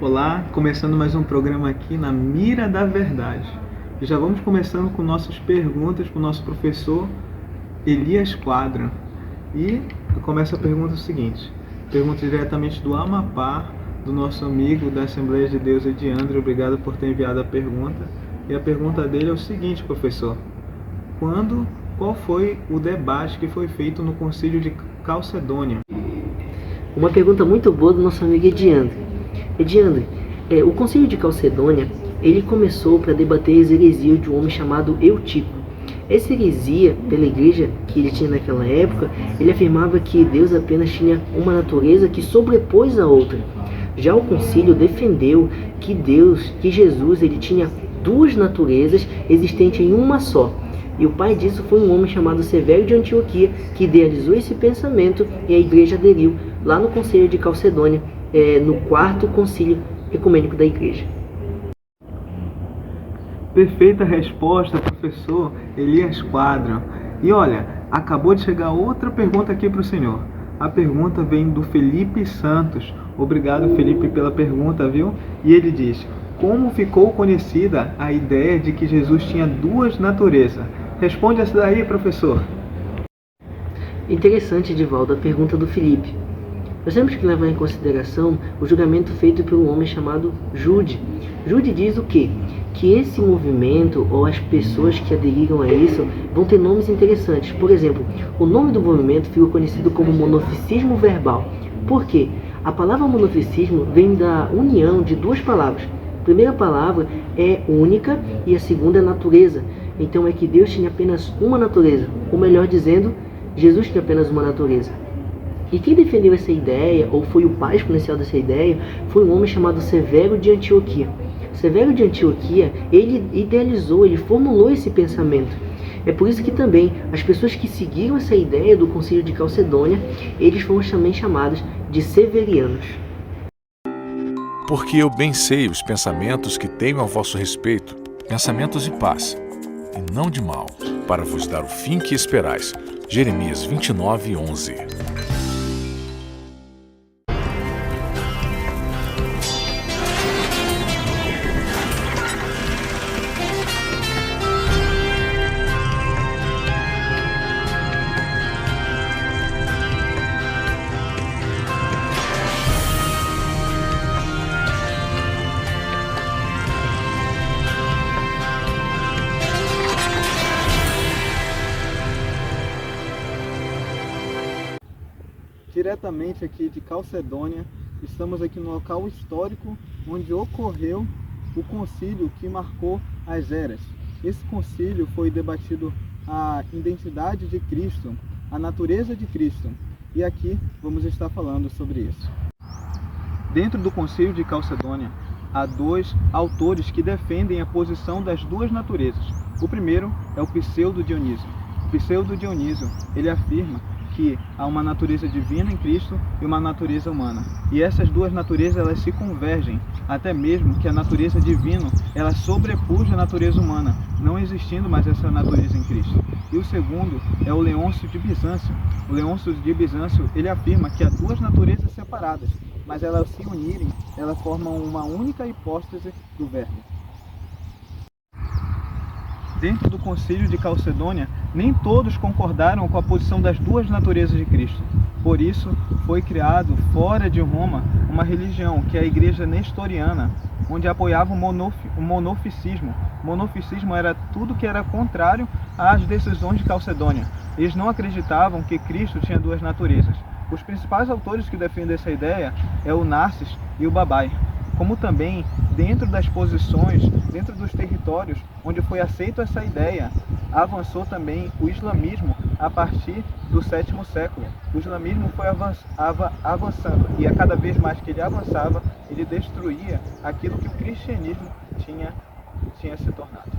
Olá, começando mais um programa aqui na Mira da Verdade. E já vamos começando com nossas perguntas para o nosso professor Elias Quadra. E começa a pergunta seguinte, pergunta diretamente do Amapá, do nosso amigo da Assembleia de Deus, Ediandro. Obrigado por ter enviado a pergunta. E a pergunta dele é o seguinte, professor: qual foi o debate que foi feito no Concílio de Calcedônia? Uma pergunta muito boa do nosso amigo Ediandro. Ediandro, o Concílio de Calcedônia, ele começou para debater as heresias de um homem chamado Eutico. Essa heresia, pela igreja que ele tinha naquela época, ele afirmava que Deus apenas tinha uma natureza que sobrepôs a outra. Já o concílio defendeu que Jesus, ele tinha duas naturezas existentes em uma só. E o pai disso foi um homem chamado Severo de Antioquia, que idealizou esse pensamento e a igreja aderiu lá no Concílio de Calcedônia, no quarto concílio ecumênico da igreja. Perfeita resposta, professor Elias Quadra. E olha, acabou de chegar outra pergunta aqui para o senhor. A pergunta vem do Felipe Santos. Obrigado, Felipe, pela pergunta, viu? E ele diz: como ficou conhecida a ideia de que Jesus tinha duas naturezas? Responde essa daí, professor. Interessante, Edivaldo, a pergunta do Felipe. Nós temos que levar em consideração o julgamento feito por um homem chamado Jude. Jude diz o quê? Que esse movimento, ou as pessoas que aderiram a isso, vão ter nomes interessantes. Por exemplo, o nome do movimento ficou conhecido como monofisismo verbal. Por quê? A palavra monofisismo vem da união de duas palavras. A primeira palavra é única e a segunda é natureza. Então é que Deus tinha apenas uma natureza, ou melhor dizendo, Jesus tinha apenas uma natureza. E quem defendeu essa ideia, ou foi o pai exponencial dessa ideia, foi um homem chamado Severo de Antioquia. Severo de Antioquia, ele idealizou, ele formulou esse pensamento. É por isso que também as pessoas que seguiram essa ideia do Concílio de Calcedônia, eles foram também chamados de severianos. Porque eu bem sei os pensamentos que tenho a vosso respeito, pensamentos de paz, e não de mal, para vos dar o fim que esperais. Jeremias 29:11. Diretamente aqui de Calcedônia, estamos aqui no local histórico onde ocorreu o concílio que marcou as eras. Esse concílio foi debatido a identidade de Cristo, a natureza de Cristo, e aqui vamos estar falando sobre isso. Dentro do concílio de Calcedônia, há dois autores que defendem a posição das duas naturezas. O primeiro é o Pseudo-Dionísio. O Pseudo-Dionísio, ele afirma que há uma natureza divina em Cristo e uma natureza humana. E essas duas naturezas, elas se convergem, até mesmo que a natureza divina, ela sobrepuja a natureza humana, não existindo mais essa natureza em Cristo. E o segundo é o Leôncio de Bizâncio. O Leôncio de Bizâncio, ele afirma que há duas naturezas separadas, mas elas se unirem, elas formam uma única hipóstase do Verbo. Dentro do Concílio de Calcedônia, nem todos concordaram com a posição das duas naturezas de Cristo. Por isso, foi criado, fora de Roma, uma religião, que é a Igreja Nestoriana, onde apoiava o monofisismo. O monofisismo era tudo que era contrário às decisões de Calcedônia. Eles não acreditavam que Cristo tinha duas naturezas. Os principais autores que defendem essa ideia é o Narcis e o Babai. Como também, dentro das posições, dentro dos territórios onde foi aceita essa ideia, avançou também o islamismo a partir do 7º século. O islamismo foi avançando, e a cada vez mais que ele avançava, ele destruía aquilo que o cristianismo tinha se tornado.